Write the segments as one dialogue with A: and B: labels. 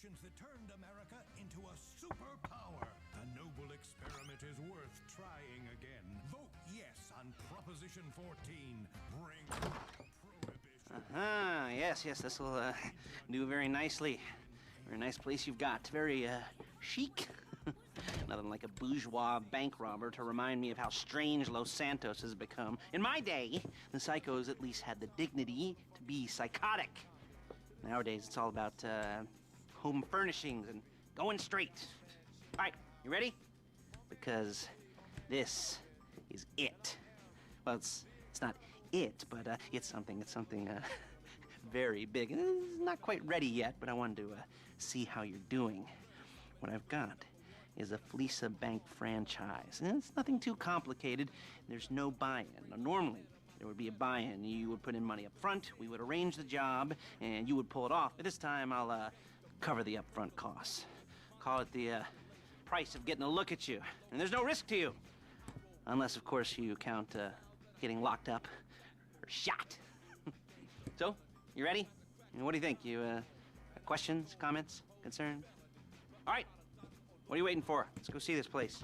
A: innovations that turned America into a superpower. The noble experiment is worth trying again. Vote yes on Proposition 14. Bring prohibition.
B: Yes, this will do very nicely. Very nice place you've got. Very chic. Nothing like a bourgeois bank robber to remind me of how strange Los Santos has become. In my day, the psychos at least had the dignity to be psychotic. Nowadays, it's all about home furnishings and going straight. All right, you ready? Because this is it. Well, it's not it, but it's something very big. It's not quite ready yet, but I wanted to see how you're doing. What I've got is a Flecca Bank franchise. And it's nothing too complicated. There's no buy-in. Now, normally, there would be a buy-in. You would put in money up front, we would arrange the job, and you would pull it off. But this time, I'll cover the upfront costs. Call it the price of getting a look at you. And there's no risk to you. Unless, of course, you count getting locked up or shot. So, you ready? And what do you think? You questions, comments, concerns? All right. What are you waiting for? Let's go see this place.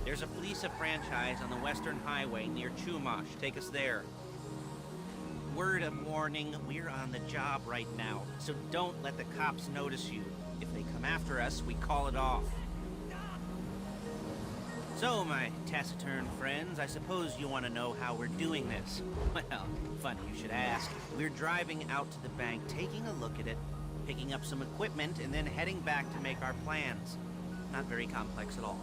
B: There's a Flecca franchise on the Western Highway near Chumash. Take us there. Word of warning, we're on the job right now, so don't let the cops notice you. If they come after us, we call it off. So, my taciturn friends, I suppose you want to know how we're doing this. Well, funny you should ask. We're driving out to the bank, taking a look at it, picking up some equipment, and then heading back to make our plans. Not very complex at all.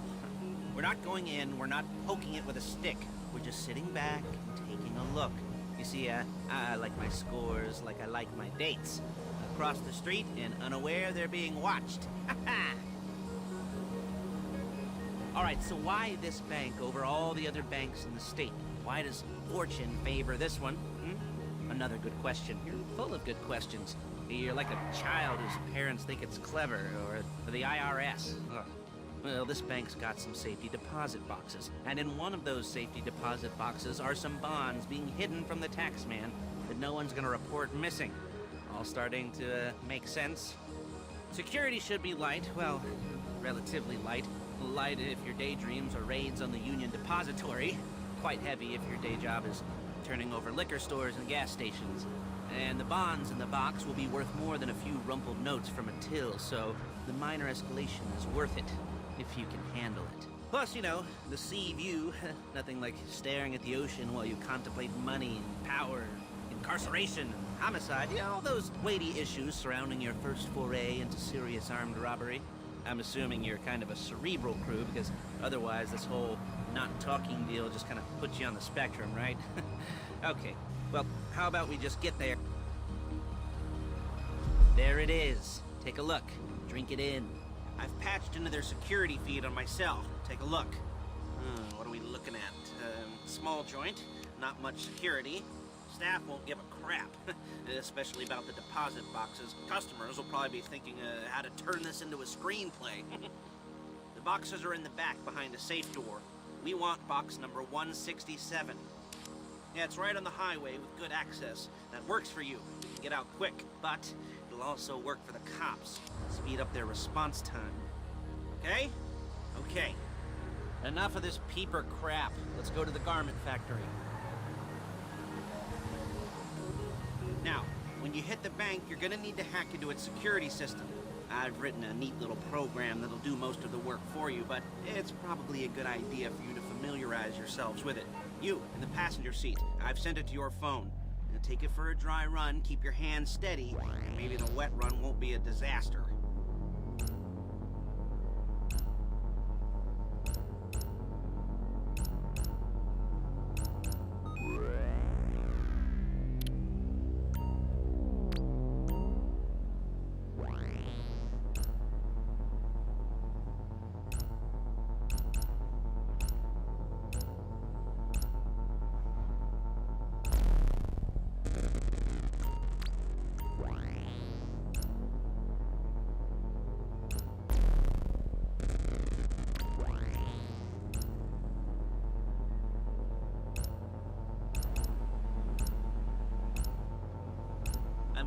B: We're not going in, we're not poking it with a stick. We're just sitting back and taking a look. You see, I like my scores like I like my dates. Across the street and unaware they're being watched. All right, so why this bank over all the other banks in the state? Why does fortune favor this one? Another good question. You're full of good questions. You're like a child whose parents think it's clever, or the IRS. Ugh. Well, this bank's got some safety deposit boxes, and in one of those safety deposit boxes are some bonds being hidden from the tax man that no one's gonna report missing. All starting to make sense. Security should be light, well, relatively light. Light if your daydreams are raids on the Union Depository. Quite heavy if your day job is turning over liquor stores and gas stations. And the bonds in the box will be worth more than a few rumpled notes from a till, so the minor escalation is worth it. If you can handle it. Plus, you know, the sea view. Nothing like staring at the ocean while you contemplate money and power, incarceration, and homicide. You know, all those weighty issues surrounding your first foray into serious armed robbery. I'm assuming you're kind of a cerebral crew, because otherwise this whole not talking deal just kind of puts you on the spectrum, right? Okay, well, how about we just get there? There it is. Take a look. Drink it in. I've patched into their security feed on my cell. Take a look. What are we looking at? Small joint, not much security. Staff won't give a crap, especially about the deposit boxes. Customers will probably be thinking how to turn this into a screenplay. The boxes are in the back behind a safe door. We want box number 167. Yeah, it's right on the highway with good access. That works for you. You can get out quick, but it'll also work for the cops. Speed up their response time. Okay? Okay. Enough of this peeper crap. Let's go to the garment factory. Now, when you hit the bank, you're gonna need to hack into its security system. I've written a neat little program that'll do most of the work for you, but it's probably a good idea for you to familiarize yourselves with it. You, in the passenger seat, I've sent it to your phone. Now take it for a dry run, keep your hands steady, and maybe the wet run won't be a disaster.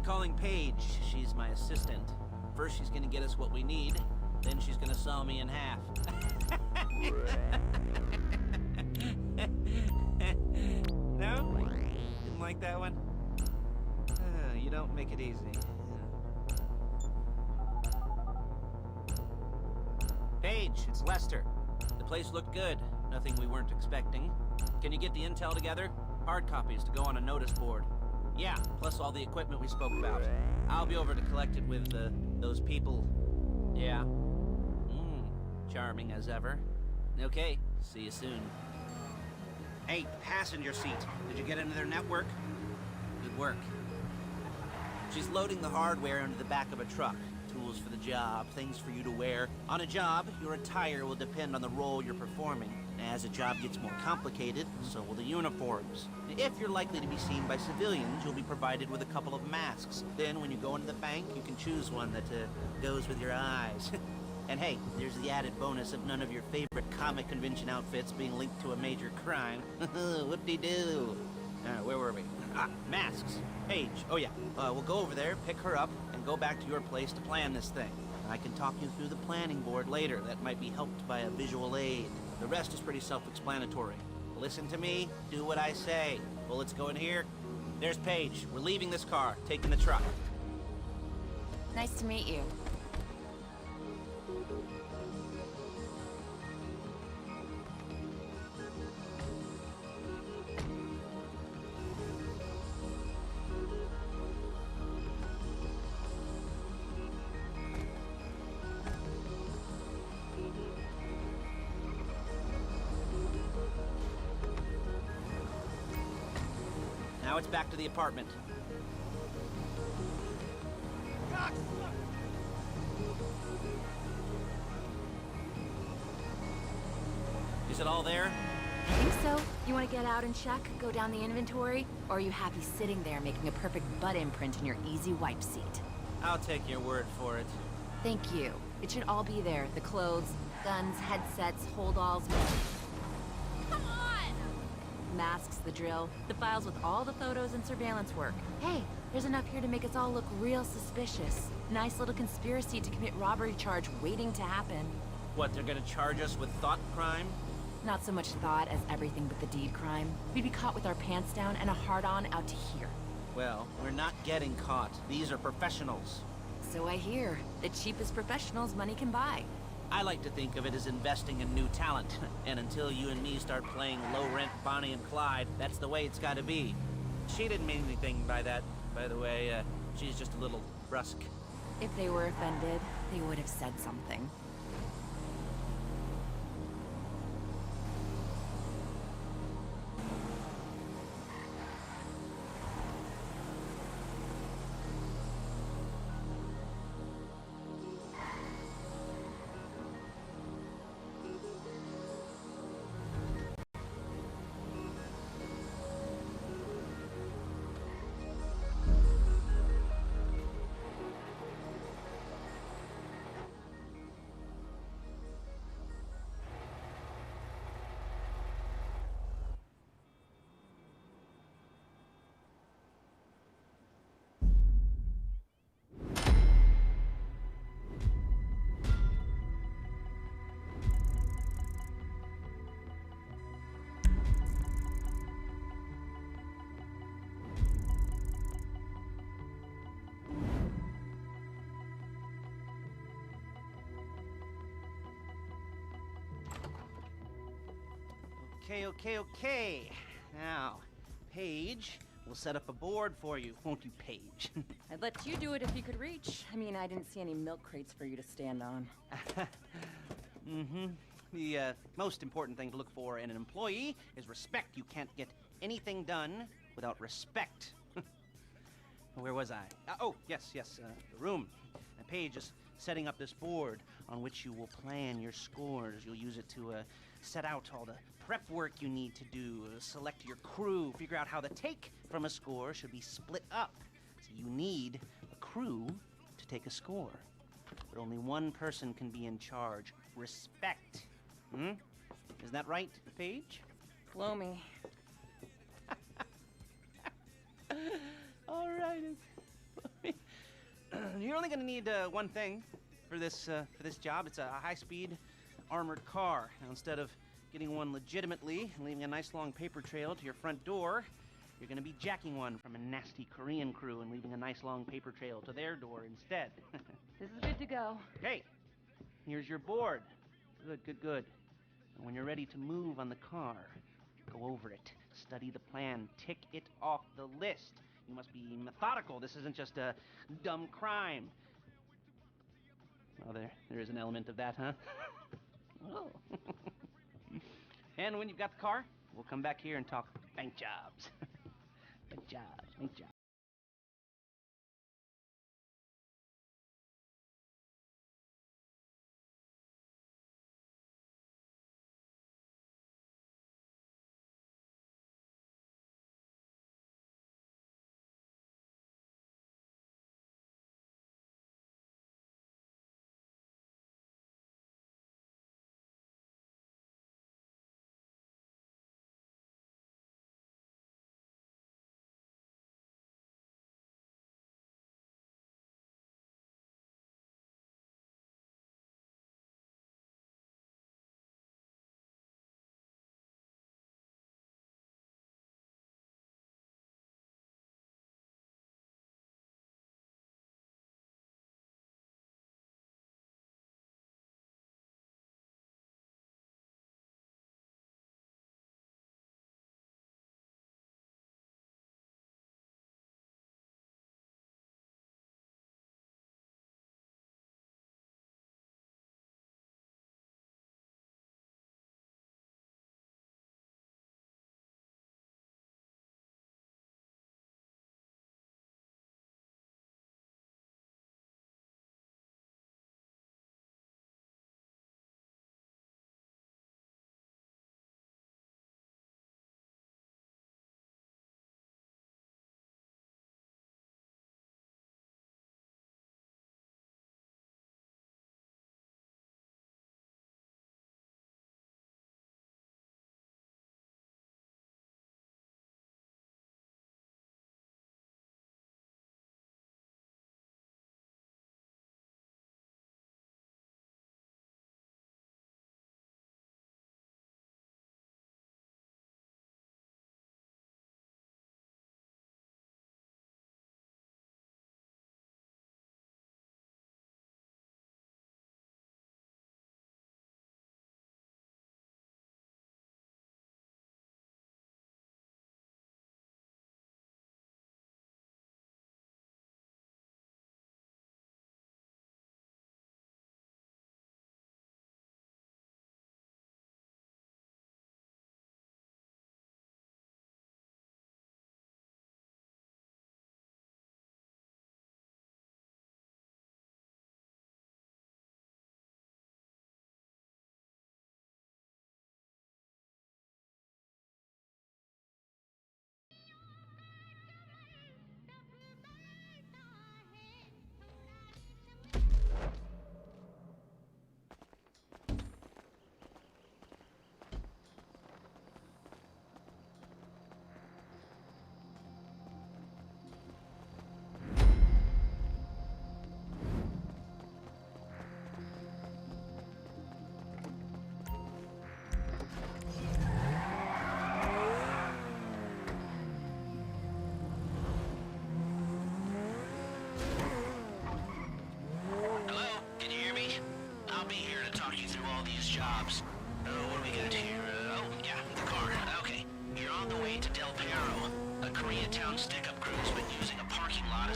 B: I'm calling Paige. She's my assistant. First, she's gonna get us what we need. Then she's gonna saw me in half. No? Didn't like that one? You don't make it easy. Paige, it's Lester. The place looked good. Nothing we weren't expecting. Can you get the intel together? Hard copies to go on a notice board. Yeah, plus all the equipment we spoke about. I'll be over to collect it with, those people. Yeah. Charming as ever. Okay, see you soon. Hey, passenger seat. Did you get into their network? Good work. She's loading the hardware into the back of a truck. Tools for the job, things for you to wear. On a job, your attire will depend on the role you're performing. As a job gets more complicated, so will the uniforms. If you're likely to be seen by civilians, you'll be provided with a couple of masks. Then when you go into the bank, you can choose one that goes with your eyes. And hey, there's the added bonus of none of your favorite comic convention outfits being linked to a major crime. Whoop-de-doo. Where were we? Masks. Paige. Oh yeah, we'll go over there, pick her up, and go back to your place to plan this thing. I can talk you through the planning board later. That might be helped by a visual aid. The rest is pretty self-explanatory. Listen to me, do what I say. Bullets go in here. There's Paige. We're leaving this car, taking the truck.
C: Nice to meet you.
B: Now it's back to the apartment. Is it all there?
C: I think so. You want to get out and check? Go down the inventory? Or are you happy sitting there making a perfect butt imprint in your easy wipe seat?
B: I'll take your word for it.
C: Thank you. It should all be there. The clothes, guns, headsets, holdalls. Come on! Masks, the drill, the files with all the photos and surveillance work. Hey, there's enough here to make us all look real suspicious. Nice little conspiracy to commit robbery charge waiting to happen.
B: What, they're gonna charge us with thought crime?
C: Not so much thought as everything but the deed crime. We'd be caught with our pants down and a hard-on out to here.
B: Well, we're not getting caught. These are professionals.
C: So I hear. The cheapest professionals money can buy.
B: I like to think of it as investing in new talent. And until you and me start playing low-rent Bonnie and Clyde, that's the way it's gotta be. She didn't mean anything by that, by the way. She's just a little brusque.
C: If they were offended, they would have said something.
B: Okay. Now, Paige, we'll set up a board for you, won't you, Paige?
C: I'd let you do it if you could reach. I mean, I didn't see any milk crates for you to stand on.
B: The most important thing to look for in an employee is respect. You can't get anything done without respect. Where was I? Oh, yes, the room. And Paige is setting up this board on which you will plan your scores. You'll use it to set out all the prep work you need to do, select your crew, figure out how the take from a score should be split up. So you need a crew to take a score. But only one person can be in charge. Respect. Isn't that right, Paige?
C: Blow me.
B: All right. You're only gonna need one thing for this job. It's a high-speed armored car. Now, instead of getting one legitimately and leaving a nice long paper trail to your front door, you're gonna be jacking one from a nasty Korean crew and leaving a nice long paper trail to their door instead.
C: This is good to go.
B: Hey, here's your board. Good. And when you're ready to move on the car, go over it, study the plan, tick it off the list. You must be methodical. This isn't just a dumb crime. Well, there is an element of that, huh? Oh. And when you've got the car, we'll come back here and talk bank jobs. Bank jobs.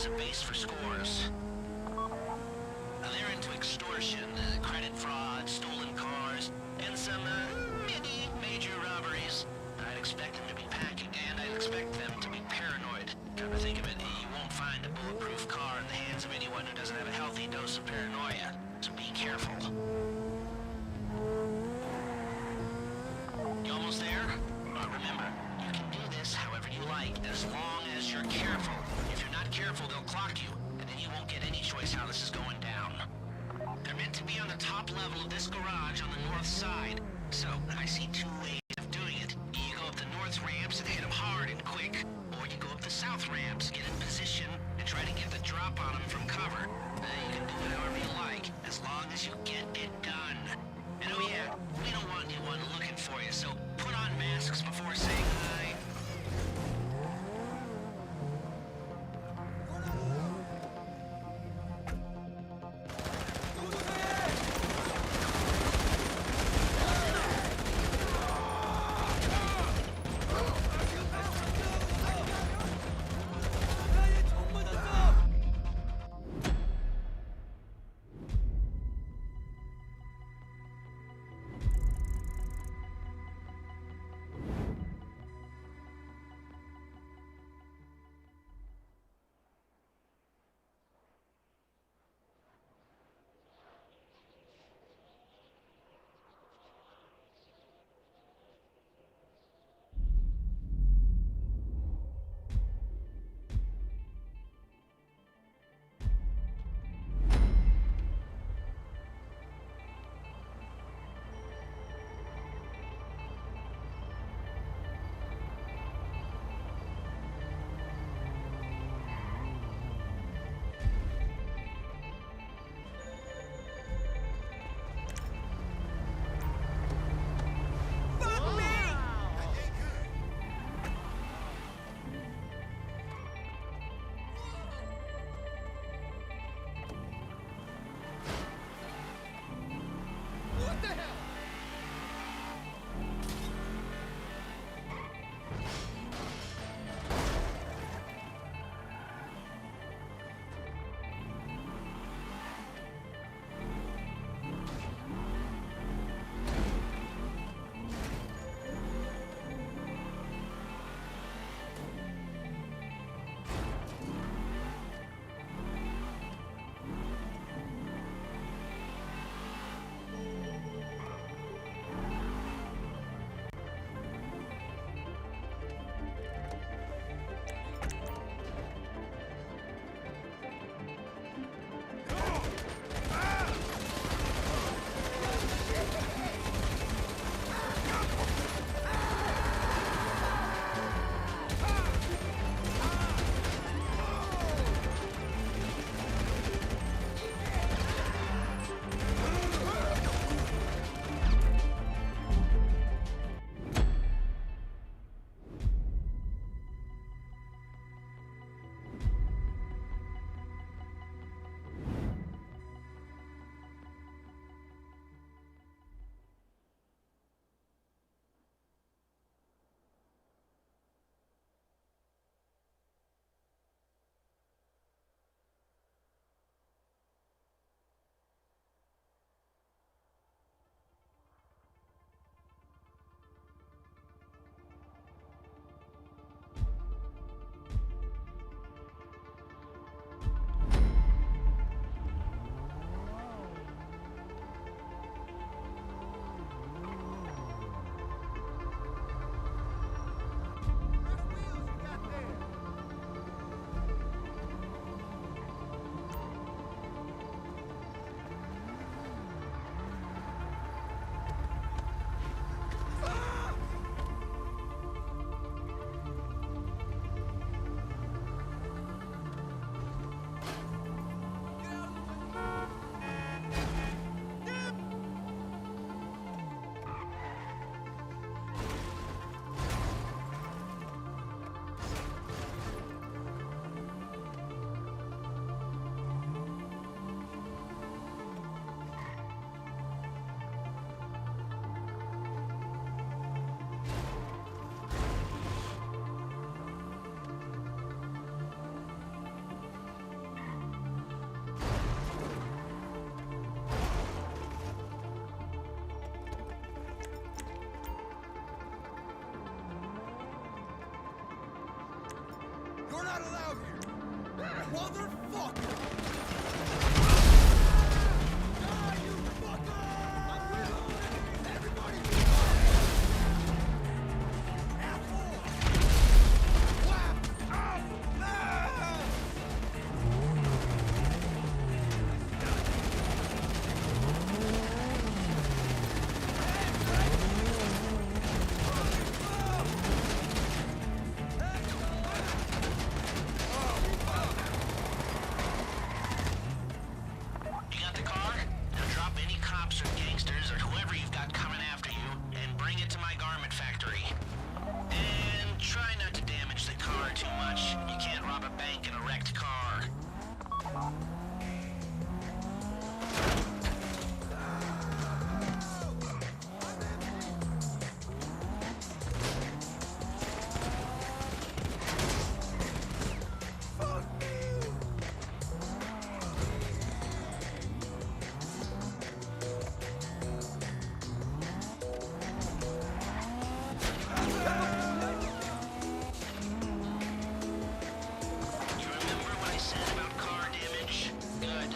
D: as a base for scores. They're into extortion, credit fraud, stolen cars, and some, maybe major robberies. I'd expect them to be packing, and I'd expect them to be paranoid. Come to think of it, you won't find a bulletproof car in the hands of anyone who doesn't have a healthy dose of paranoia. So be careful. You almost there? Remember, you can do this however you like, as long as you're careful. If you're not careful, they'll clock you, and then you won't get any choice how this is going down. They're meant to be on the top level of this garage on the north side. So, I see two ways of doing it. You go up the north ramps and hit them hard and quick, or you go up the south ramps, get in position, and try to get the drop on them from cover.
A: Motherfucker! Die, you fucker! I'm reloading! Everybody be Apple! Whap! Up! Ah!
D: You got the car? Now drop any cops or gangsters or whoever you've got coming after you and bring it to my garment factory. And try not to damage the car too much. You can't rob a bank in a wrecked car. You remember what I said about car damage? Good.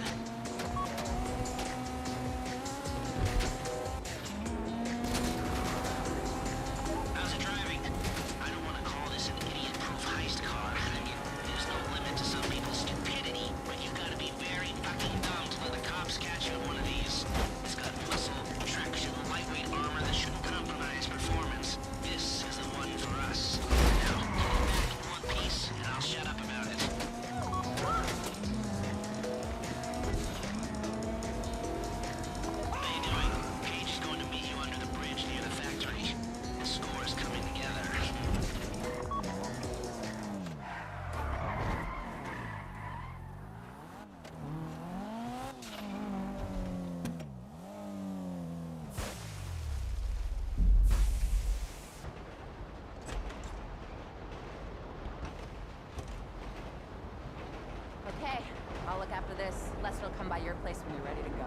D: How's it driving? I don't want to call this an idiot-proof heist car. I mean, there's no limit to some people's stupidity, but you've got to be very fucking dumb to let the cops catch you in one of these. It's got muscle, traction, lightweight armor that shouldn't compromise performance. This is the one for us. Now, get it back in one piece, and I'll shut up about it. How you doing? Paige is going to meet you under the bridge near the factory. The score is coming together.
C: Okay, I'll look after this. Lester will come by your place when you're ready to go.